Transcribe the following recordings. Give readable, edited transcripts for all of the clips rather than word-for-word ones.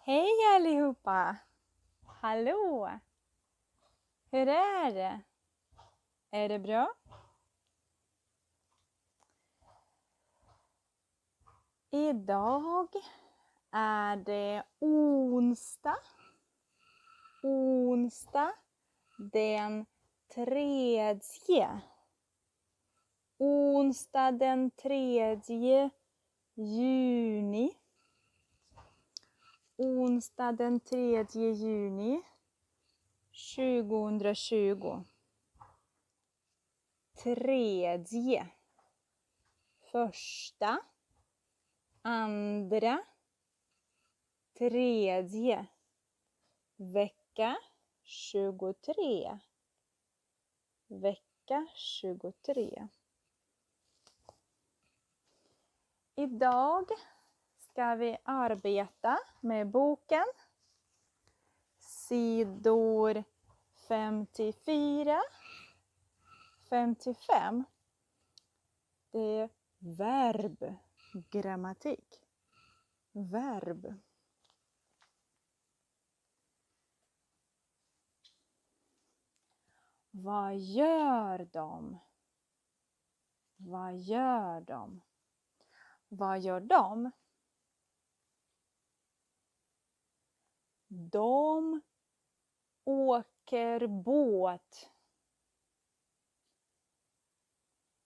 Hej allihopa! Hallå! Hur är det? Är det bra? Idag är det onsdag. Onsdag den 3. Onsdag den 3 juni. Onsdag den 3 juni 2020. Tredje. Första. Andra. Tredje. Vecka 23. Vecka 23. Idag ska vi arbeta med boken. Sidor 54, 55. Det är verb, grammatik. Verb. Vad gör de? Vad gör de? Vad gör de? De åker båt.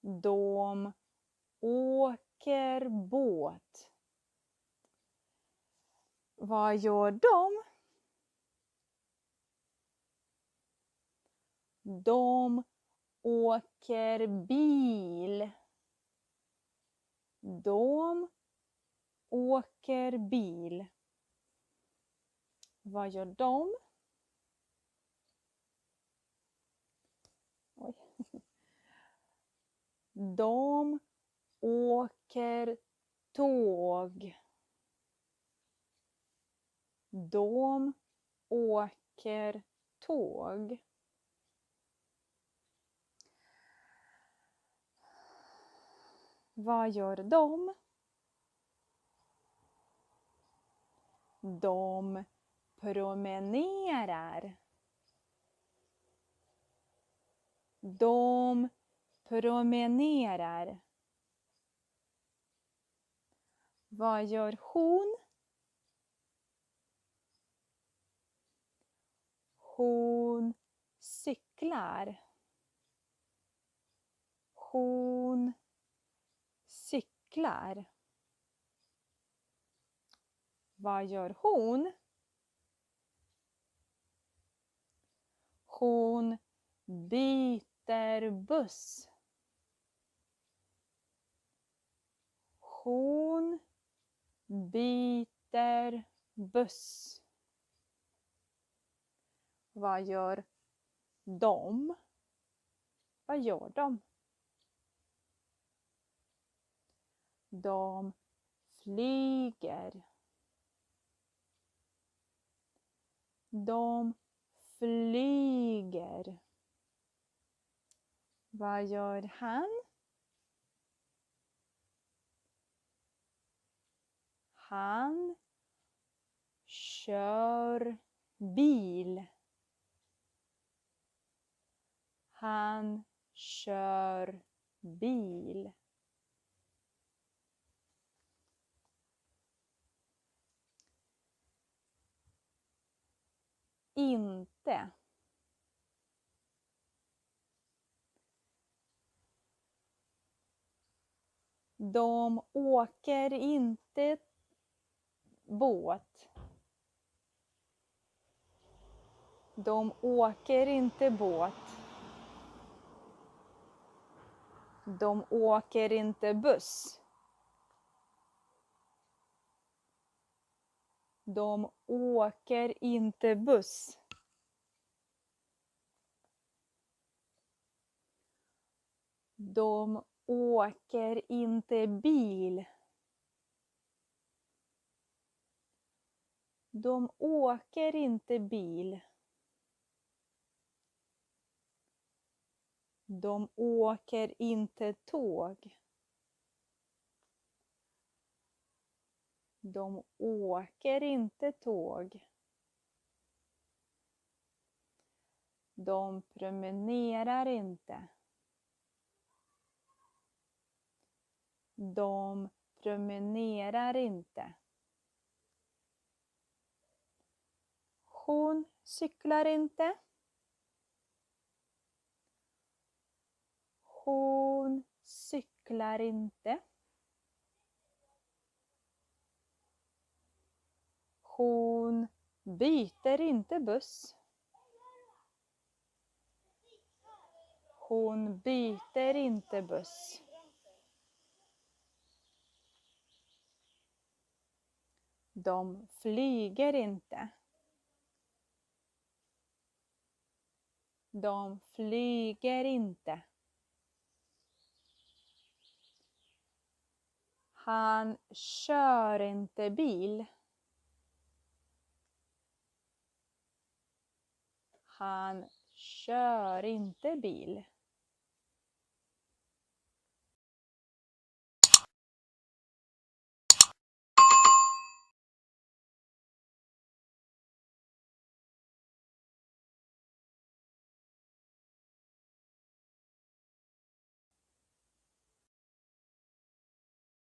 De åker båt. Vad gör de? De åker bil. De åker bil. Vad gör de? Oj. De åker tåg. De åker tåg. Vad gör de? De promenerar. De promenerar. Vad gör hon? Hon cyklar. Hon cyklar. Vad gör hon? Hon byter buss. Hon byter buss. Vad gör de? Vad gör de? De flyger. De flyger. Vad gör han? Han kör bil. Han kör bil. Inte. De åker inte båt. De åker inte båt. De åker inte buss. De åker inte buss. De åker inte bil. De åker inte bil. De åker inte tåg. De åker inte tåg. De promenerar inte. De promenerar inte. Hon cyklar inte. Hon cyklar inte. Hon byter inte buss. Hon byter inte buss. De flyger inte. De flyger inte. Han kör inte bil. Han kör inte bil.